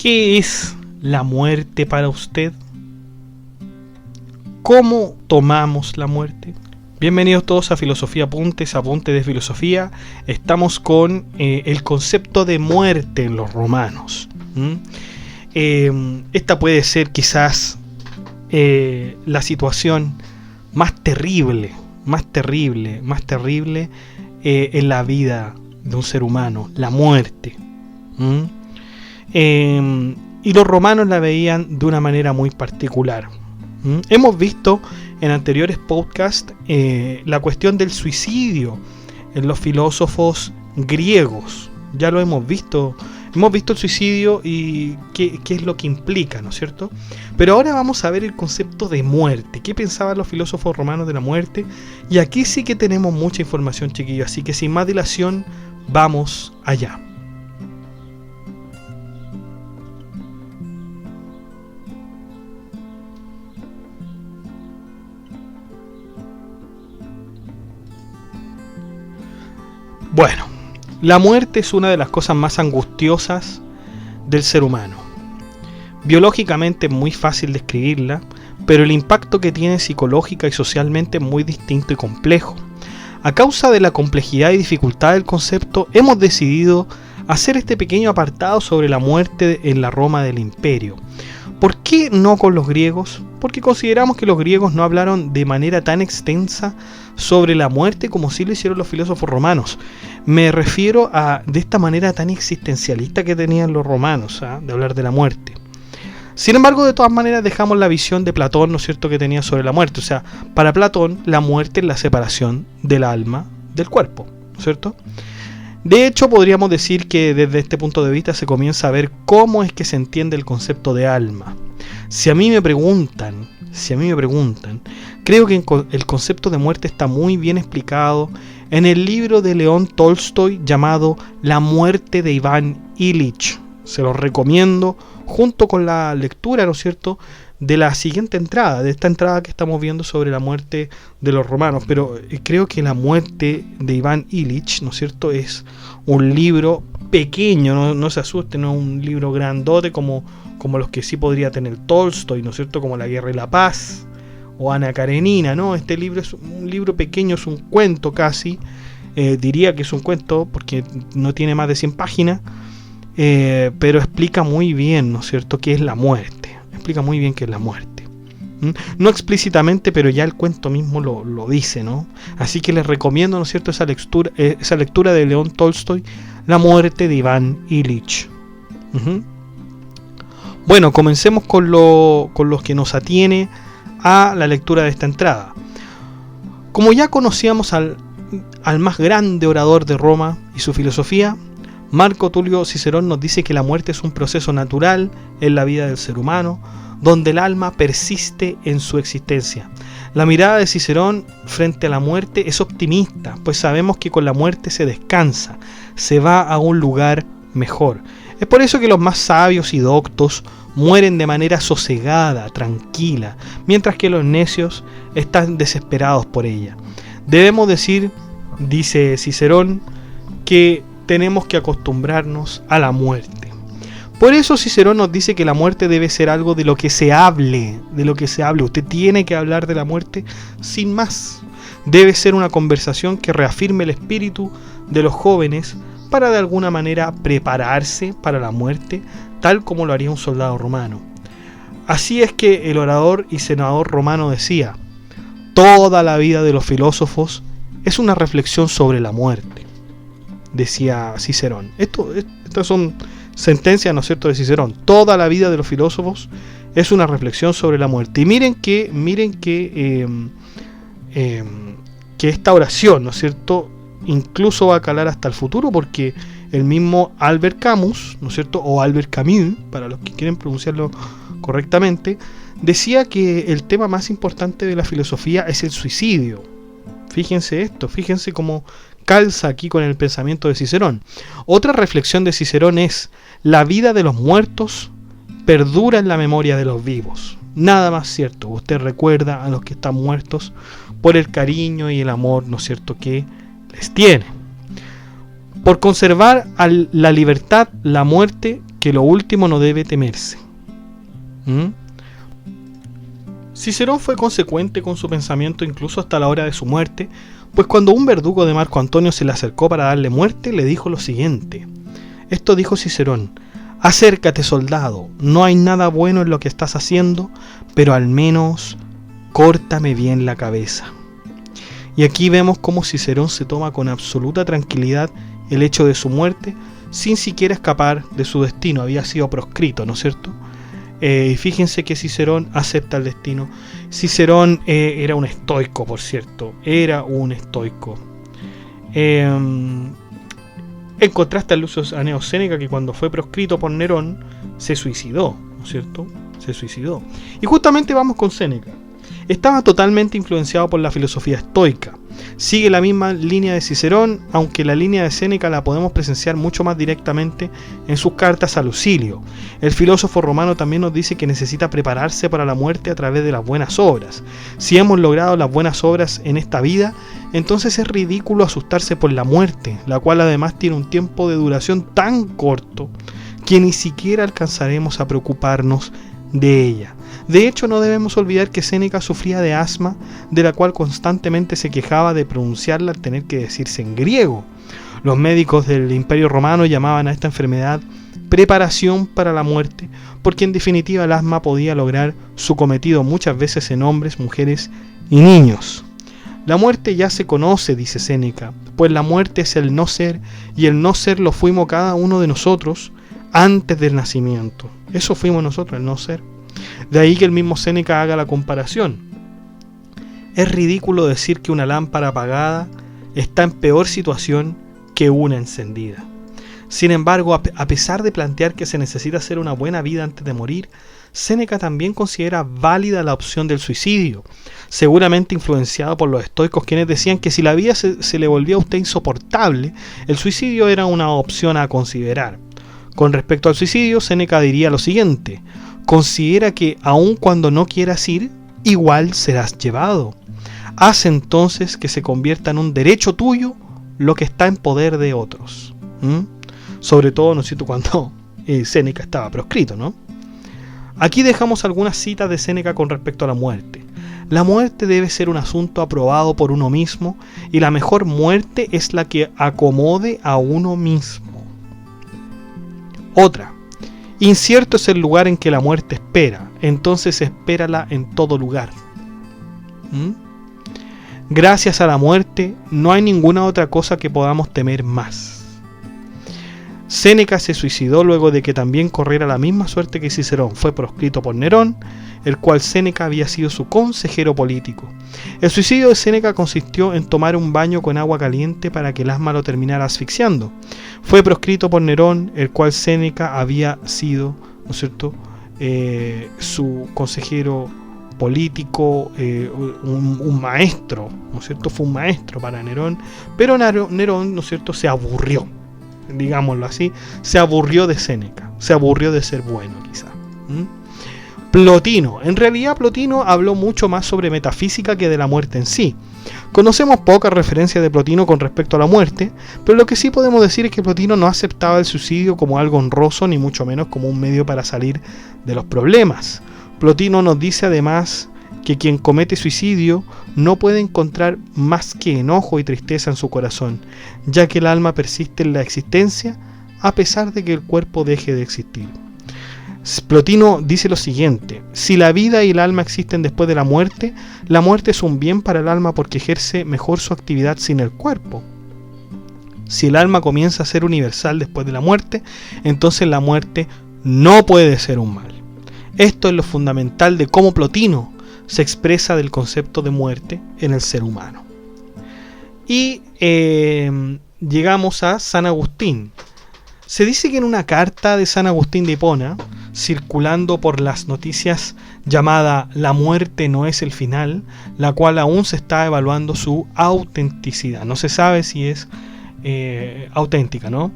¿Qué es la muerte para usted? ¿Cómo tomamos la muerte? Bienvenidos todos a Filosofía Apuntes, Apuntes de Filosofía. Estamos con el concepto de muerte en los romanos. Esta puede ser quizás la situación más terrible en la vida de un ser humano, la muerte. Y los romanos la veían de una manera muy particular. Hemos visto en anteriores podcasts la cuestión del suicidio en los filósofos griegos. Ya lo hemos visto el suicidio y qué es lo que implica, ¿no es cierto? Pero ahora vamos a ver el concepto de muerte. ¿Qué pensaban los filósofos romanos de la muerte? Y aquí sí que tenemos mucha información, chiquillos, así que sin más dilación, vamos allá. Bueno, la muerte es una de las cosas más angustiosas del ser humano. Biológicamente es muy fácil describirla, pero el impacto que tiene psicológica y socialmente es muy distinto y complejo. A causa de la complejidad y dificultad del concepto, hemos decidido hacer este pequeño apartado sobre la muerte en la Roma del Imperio. ¿Por qué no con los griegos? Porque consideramos que los griegos no hablaron de manera tan extensa sobre la muerte como sí lo hicieron los filósofos romanos. Me refiero a de esta manera tan existencialista que tenían los romanos, de hablar de la muerte. Sin embargo, de todas maneras dejamos la visión de Platón, ¿no es cierto?, que tenía sobre la muerte. O sea, para Platón la muerte es la separación del alma del cuerpo, ¿no es cierto? De hecho, podríamos decir que desde este punto de vista se comienza a ver cómo es que se entiende el concepto de alma. Si a mí me preguntan, creo que el concepto de muerte está muy bien explicado en el libro de León Tolstoy llamado La muerte de Iván Ilich. Se los recomiendo junto con la lectura, ¿no es cierto?, de la siguiente entrada, de esta entrada que estamos viendo sobre la muerte de los romanos. Pero creo que La muerte de Iván Ilich, ¿no es cierto?, es un libro pequeño, no se asusten, no es un libro grandote como los que sí podría tener Tolstoy, ¿no es cierto?, como La guerra y la paz o Ana Karenina, ¿no? Este libro es un libro pequeño, es un cuento casi, diría que es un cuento porque no tiene más de 100 páginas, pero explica muy bien, ¿no es cierto?, qué es la muerte. Explica muy bien qué es la muerte. No explícitamente, pero ya el cuento mismo lo dice, ¿no? Así que les recomiendo, ¿no es cierto?, esa lectura de León Tolstoy, La muerte de Iván Ilich. Bueno, comencemos con los que nos atiene a la lectura de esta entrada. Como ya conocíamos al más grande orador de Roma y su filosofía, Marco Tulio Cicerón nos dice que la muerte es un proceso natural en la vida del ser humano, donde el alma persiste en su existencia. La mirada de Cicerón frente a la muerte es optimista, pues sabemos que con la muerte se descansa, se va a un lugar mejor. Es por eso que los más sabios y doctos mueren de manera sosegada, tranquila, mientras que los necios están desesperados por ella. Debemos decir, dice Cicerón, que tenemos que acostumbrarnos a la muerte. Por eso Cicerón nos dice que la muerte debe ser algo de lo que se hable, Usted tiene que hablar de la muerte sin más. Debe ser una conversación que reafirme el espíritu de los jóvenes para de alguna manera prepararse para la muerte, tal como lo haría un soldado romano. Así es que el orador y senador romano decía: toda la vida de los filósofos es una reflexión sobre la muerte. Decía Cicerón. Estas son sentencias, ¿no es cierto?, de Cicerón. Toda la vida de los filósofos es una reflexión sobre la muerte. Y miren que esta oración, ¿no es cierto?, incluso va a calar hasta el futuro, porque el mismo Albert Camus, ¿no es cierto?, o Albert Camus, para los que quieren pronunciarlo correctamente, decía que el tema más importante de la filosofía es el suicidio. Fíjense cómo calza aquí con el pensamiento de Cicerón. Otra reflexión de Cicerón es: la vida de los muertos perdura en la memoria de los vivos. Nada más cierto. Usted recuerda a los que están muertos por el cariño y el amor, ¿no es cierto?, que les tiene. Por conservar la libertad, la muerte que lo último no debe temerse. Cicerón fue consecuente con su pensamiento incluso hasta la hora de su muerte, pues cuando un verdugo de Marco Antonio se le acercó para darle muerte, le dijo lo siguiente. Esto dijo Cicerón: acércate, soldado, no hay nada bueno en lo que estás haciendo, pero al menos córtame bien la cabeza. Y aquí vemos cómo Cicerón se toma con absoluta tranquilidad el hecho de su muerte, sin siquiera escapar de su destino. Había sido proscrito, ¿no es cierto? Y fíjense que Cicerón acepta el destino. Cicerón era un estoico, por cierto. Era un estoico. En contraste a Lucio Aneo Séneca, que cuando fue proscrito por Nerón se suicidó, ¿no es cierto? Se suicidó. Y justamente vamos con Séneca. Estaba totalmente influenciado por la filosofía estoica. Sigue la misma línea de Cicerón, aunque la línea de Séneca la podemos presenciar mucho más directamente en sus cartas a Lucilio. El filósofo romano también nos dice que necesita prepararse para la muerte a través de las buenas obras. Si hemos logrado las buenas obras en esta vida, entonces es ridículo asustarse por la muerte, la cual además tiene un tiempo de duración tan corto que ni siquiera alcanzaremos a preocuparnos de ella. De hecho, no debemos olvidar que Séneca sufría de asma, de la cual constantemente se quejaba de pronunciarla al tener que decirse en griego. Los médicos del Imperio Romano llamaban a esta enfermedad preparación para la muerte, porque en definitiva el asma podía lograr su cometido muchas veces en hombres, mujeres y niños. La muerte ya se conoce, dice Séneca, pues la muerte es el no ser, y el no ser lo fuimos cada uno de nosotros antes del nacimiento. Eso fuimos nosotros, el no ser. De ahí que el mismo Séneca haga la comparación. Es ridículo decir que una lámpara apagada está en peor situación que una encendida. Sin embargo, a pesar de plantear que se necesita hacer una buena vida antes de morir, Séneca también considera válida la opción del suicidio, seguramente influenciado por los estoicos, quienes decían que si la vida se le volvía a usted insoportable, el suicidio era una opción a considerar. Con respecto al suicidio, Séneca diría lo siguiente: considera que aun cuando no quieras ir, igual serás llevado. Haz entonces que se convierta en un derecho tuyo lo que está en poder de otros. Sobre todo, ¿no es cierto?, cuando Séneca estaba proscrito, ¿no? Aquí dejamos algunas citas de Séneca con respecto a la muerte. La muerte debe ser un asunto aprobado por uno mismo, y la mejor muerte es la que acomode a uno mismo. Otra: incierto es el lugar en que la muerte espera, entonces espérala en todo lugar. Gracias a la muerte no hay ninguna otra cosa que podamos temer más. Séneca se suicidó luego de que también corriera la misma suerte que Cicerón. Fue proscrito por Nerón, el cual Séneca había sido su consejero político. El suicidio de Séneca consistió en tomar un baño con agua caliente para que el asma lo terminara asfixiando. Fue proscrito por Nerón, el cual Séneca había sido, ¿no es cierto?, su consejero político, un maestro, ¿no es cierto? Fue un maestro para Nerón, pero Nerón, ¿no es cierto?, se aburrió, digámoslo así, se aburrió de Séneca, se aburrió de ser bueno, quizá. Plotino. En realidad Plotino habló mucho más sobre metafísica que de la muerte en sí. Conocemos pocas referencias de Plotino con respecto a la muerte, pero lo que sí podemos decir es que Plotino no aceptaba el suicidio como algo honroso, ni mucho menos como un medio para salir de los problemas. Plotino nos dice además que quien comete suicidio no puede encontrar más que enojo y tristeza en su corazón, ya que el alma persiste en la existencia a pesar de que el cuerpo deje de existir. Plotino dice lo siguiente: si la vida y el alma existen después de la muerte es un bien para el alma porque ejerce mejor su actividad sin el cuerpo. Si el alma comienza a ser universal después de la muerte, entonces la muerte no puede ser un mal. Esto es lo fundamental de cómo Plotino se expresa del concepto de muerte en el ser humano. Y llegamos a San Agustín. Se dice que en una carta de San Agustín de Hipona, circulando por las noticias, llamada La muerte no es el final, la cual aún se está evaluando su autenticidad. No se sabe si es auténtica, ¿no?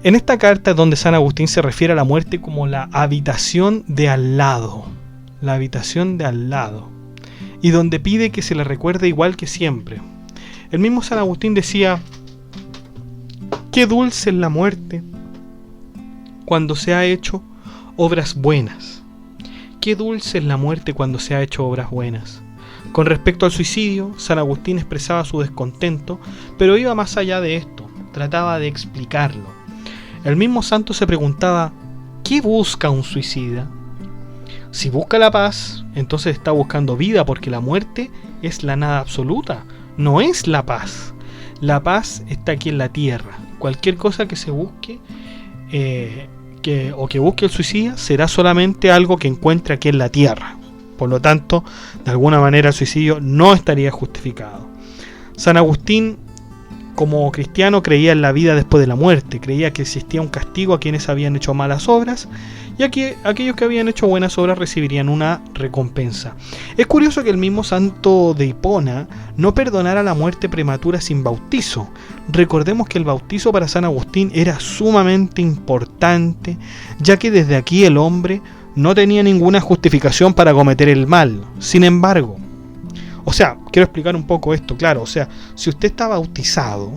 En esta carta es donde San Agustín se refiere a la muerte como la habitación de al lado. La habitación de al lado. Y donde pide que se le recuerde igual que siempre. El mismo San Agustín decía: qué dulce es la muerte, cuando se ha hecho obras buenas. Qué dulce es la muerte cuando se ha hecho obras buenas. Con respecto al suicidio, San Agustín expresaba su descontento, pero iba más allá de esto, trataba de explicarlo. El mismo santo se preguntaba, ¿qué busca un suicida? Si busca la paz, entonces está buscando vida, porque la muerte es la nada absoluta, no es la paz. La paz está aquí en la tierra. Cualquier cosa que se busque que busque el suicida será solamente algo que encuentre aquí en la tierra. Por lo tanto, de alguna manera el suicidio no estaría justificado. San Agustín, como cristiano, creía en la vida después de la muerte, creía que existía un castigo a quienes habían hecho malas obras, y que aquellos que habían hecho buenas obras recibirían una recompensa. Es curioso que el mismo santo de Hipona no perdonara la muerte prematura sin bautizo. Recordemos que el bautizo para San Agustín era sumamente importante, ya que desde aquí el hombre no tenía ninguna justificación para cometer el mal. Sin embargo, quiero explicar un poco esto, claro, si usted está bautizado,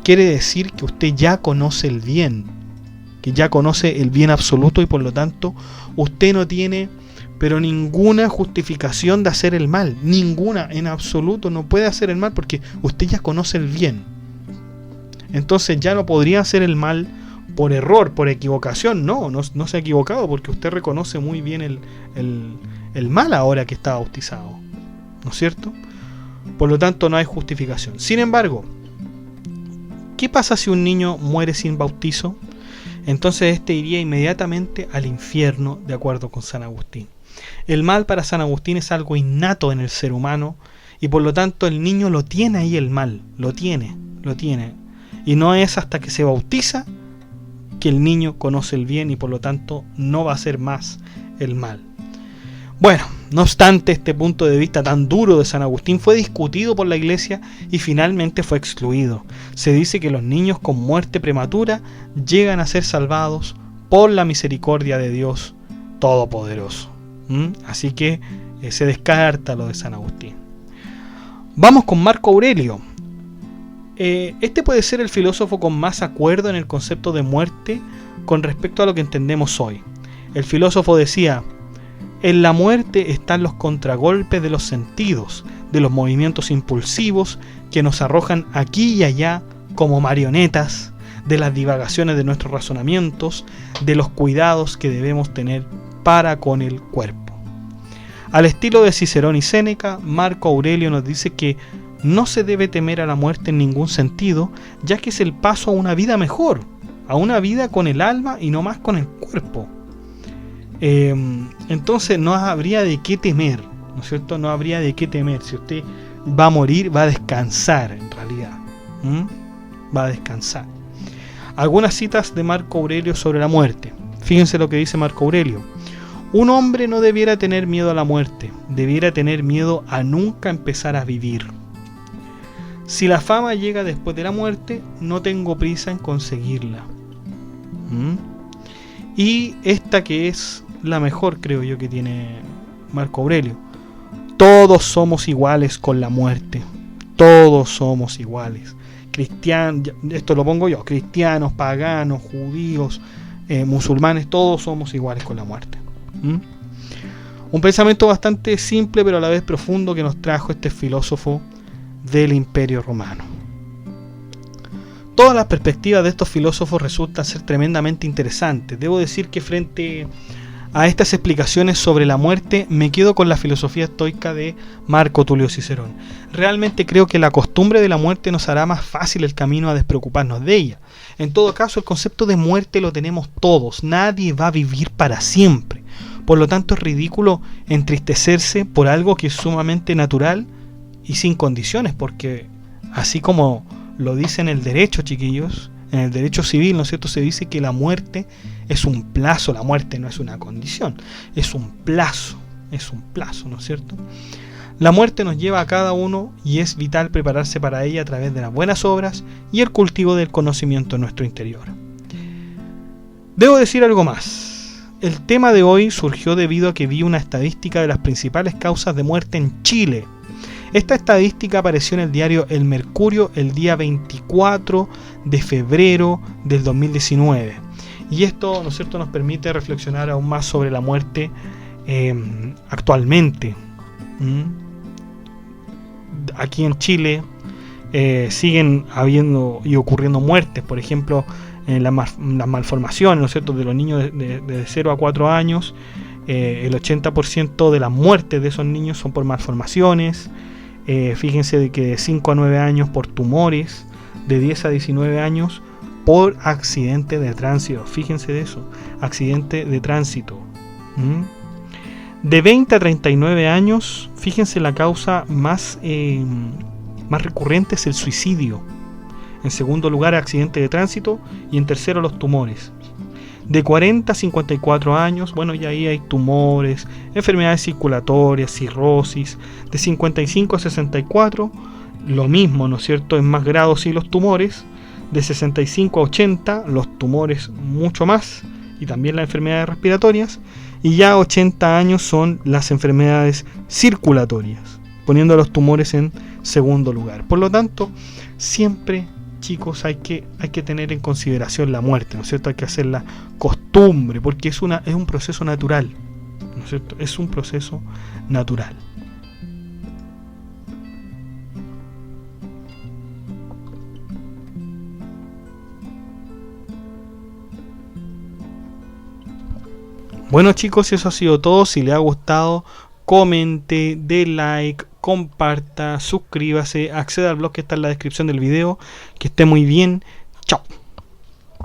quiere decir que usted ya conoce el bien, que ya conoce el bien absoluto, y por lo tanto usted no tiene pero ninguna justificación de hacer el mal, ninguna, en absoluto no puede hacer el mal, porque usted ya conoce el bien. Entonces ya no podría hacer el mal por error, por equivocación. No se ha equivocado, porque usted reconoce muy bien el mal ahora que está bautizado, ¿no es cierto? Por lo tanto no hay justificación. Sin embargo, ¿qué pasa si un niño muere sin bautizo? Entonces este iría inmediatamente al infierno, de acuerdo con San Agustín. El mal para San Agustín es algo innato en el ser humano, y por lo tanto el niño lo tiene ahí, el mal, lo tiene. Y no es hasta que se bautiza que el niño conoce el bien, y por lo tanto no va a hacer más el mal. Bueno, no obstante, este punto de vista tan duro de San Agustín fue discutido por la Iglesia y finalmente fue excluido. Se dice que los niños con muerte prematura llegan a ser salvados por la misericordia de Dios Todopoderoso. Así que se descarta lo de San Agustín. Vamos con Marco Aurelio. Este puede ser el filósofo con más acuerdo en el concepto de muerte con respecto a lo que entendemos hoy. El filósofo decía: en la muerte están los contragolpes de los sentidos, de los movimientos impulsivos que nos arrojan aquí y allá como marionetas, de las divagaciones de nuestros razonamientos, de los cuidados que debemos tener para con el cuerpo. Al estilo de Cicerón y Séneca, Marco Aurelio nos dice que no se debe temer a la muerte en ningún sentido, ya que es el paso a una vida mejor, a una vida con el alma y no más con el cuerpo. Entonces no habría de qué temer, ¿no es cierto? No habría de qué temer. Si usted va a morir, va a descansar en realidad. Va a descansar. Algunas citas de Marco Aurelio sobre la muerte. Fíjense lo que dice Marco Aurelio. Un hombre no debiera tener miedo a la muerte, debiera tener miedo a nunca empezar a vivir. Si la fama llega después de la muerte, no tengo prisa en conseguirla. Y esta que es la mejor, creo yo, que tiene Marco Aurelio. Todos somos iguales con la muerte. Todos somos iguales. Cristianos, esto lo pongo yo, cristianos, paganos, judíos, musulmanes, todos somos iguales con la muerte. Un pensamiento bastante simple, pero a la vez profundo, que nos trajo este filósofo del Imperio Romano. Todas las perspectivas de estos filósofos resultan ser tremendamente interesantes. Debo decir que frente a estas explicaciones sobre la muerte me quedo con la filosofía estoica de Marco Tulio Cicerón. Realmente creo que la costumbre de la muerte nos hará más fácil el camino a despreocuparnos de ella. En todo caso, el concepto de muerte lo tenemos todos. Nadie va a vivir para siempre. Por lo tanto, es ridículo entristecerse por algo que es sumamente natural y sin condiciones, porque así como lo dice en el derecho, chiquillos, en el derecho civil, ¿no es cierto?, se dice que la muerte es un plazo. La muerte no es una condición, es un plazo, ¿no es cierto? La muerte nos lleva a cada uno y es vital prepararse para ella a través de las buenas obras y el cultivo del conocimiento en nuestro interior. Debo decir algo más. El tema de hoy surgió debido a que vi una estadística de las principales causas de muerte en Chile. Esta estadística apareció en el diario El Mercurio el día 24 de febrero del 2019. Y esto, ¿no es cierto?, nos permite reflexionar aún más sobre la muerte actualmente. Aquí en Chile siguen habiendo y ocurriendo muertes, por ejemplo, en las malformaciones, ¿no es cierto?, de los niños de 0 a 4 años. El 80% de las muertes de esos niños son por malformaciones. Fíjense de que de 5 a 9 años por tumores, de 10 a 19 años por accidente de tránsito. Fíjense de eso, accidente de tránsito. De 20 a 39 años, fíjense, la causa más recurrente es el suicidio. En segundo lugar, accidente de tránsito, y en tercero, los tumores. De 40 a 54 años, bueno, ya ahí hay tumores, enfermedades circulatorias, cirrosis. De 55 a 64, lo mismo, ¿no es cierto?, en más grado sí los tumores. De 65 a 80, los tumores mucho más, y también las enfermedades respiratorias. Y ya 80 años son las enfermedades circulatorias, poniendo los tumores en segundo lugar. Por lo tanto, siempre, chicos, hay que tener en consideración la muerte, ¿no es cierto? Hay que hacerla costumbre, porque es un proceso natural, ¿no es cierto? Es un proceso natural. Bueno, chicos, eso ha sido todo. Si les ha gustado, comente, dé like, comparta, suscríbase, acceda al blog que está en la descripción del video. Que esté muy bien. Chao.